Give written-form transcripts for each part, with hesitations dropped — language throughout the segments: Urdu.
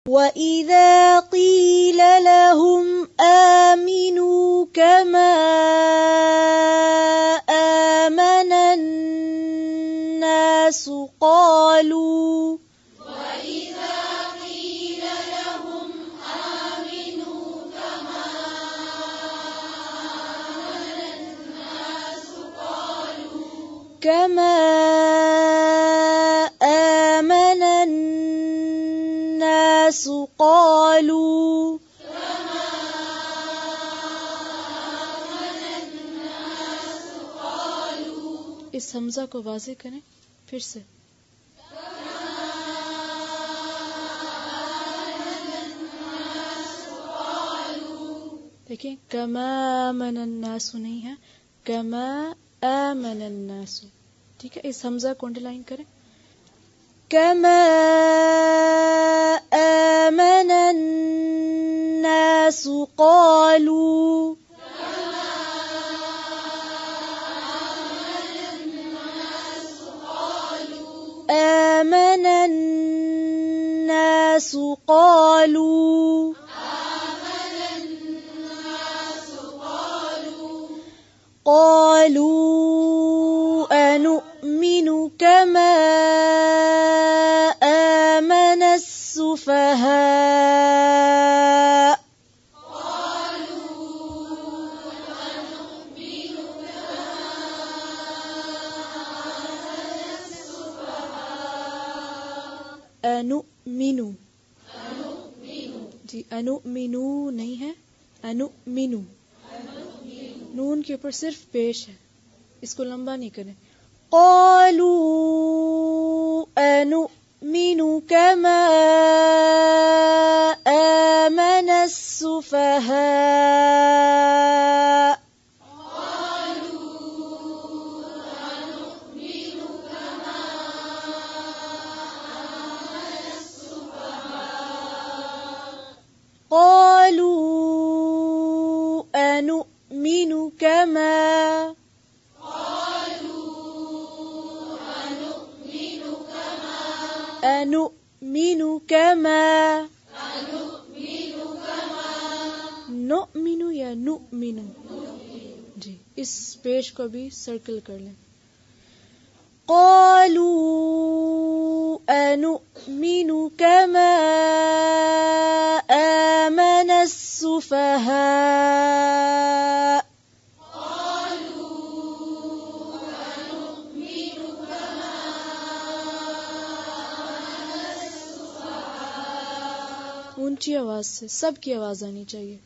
وَإِذَا قِيلَ لَهُمْ آمِنُوا كَمَا آمَنَ النَّاسُ قَالُوا كما آمن الناس قالوا اس حمزہ کو واضح کریں پھر سے دیکھیں کما آمن الناس نہیں ہے کما آمن الناس ٹھیک ہے اس حمزہ کو انڈرلائن کریں کما آمن الناس قالوا آمن الناس قالوا قالوا أنؤمن كما آمن السفهاء أنؤمن جی أنؤمن نہیں ہے أنؤمن نون کے اوپر صرف پیش ہے اس کو لمبا نہیں کریں قالوا أنؤمن كما آمن السفهاء قالوا أنؤمن كما أنؤمن كما نؤمن یا نؤمن جی اس پیش کو بھی سرکل کر لیں قالوا أنؤمن كما آمن السفهاء اونچی آواز سے سب کی آواز آنی چاہیے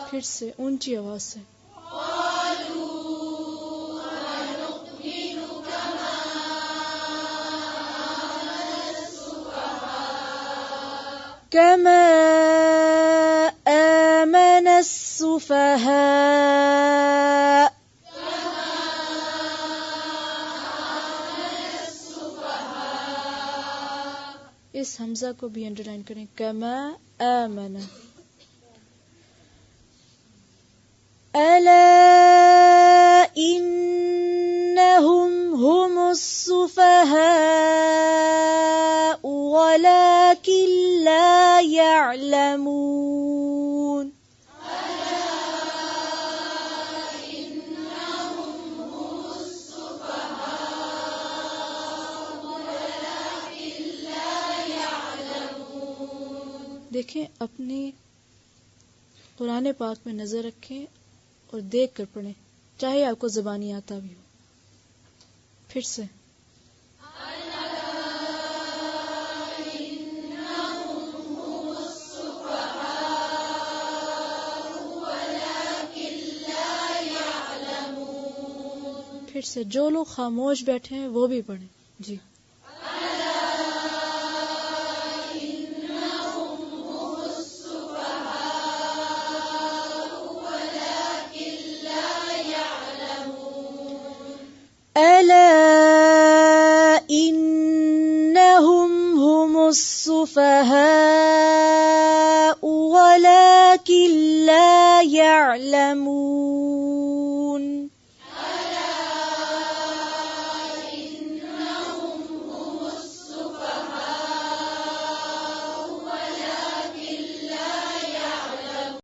پھر سے اونچی آواز سے كما آمن السفهاء اس حمزہ کو بھی انڈرلائن کریں كما آمن ألا إنهم هم السفهاء ولكن لا يعلمون دیکھیں اپنی قرآن پاک میں نظر رکھیں اور دیکھ کر پڑھیں چاہے آپ کو زبانی آتا بھی ہو پھر سے پھر سے جو لوگ خاموش بیٹھے ہیں وہ بھی پڑھیں جی ألا إنهم هم السفهاء ولكن لا يعلمون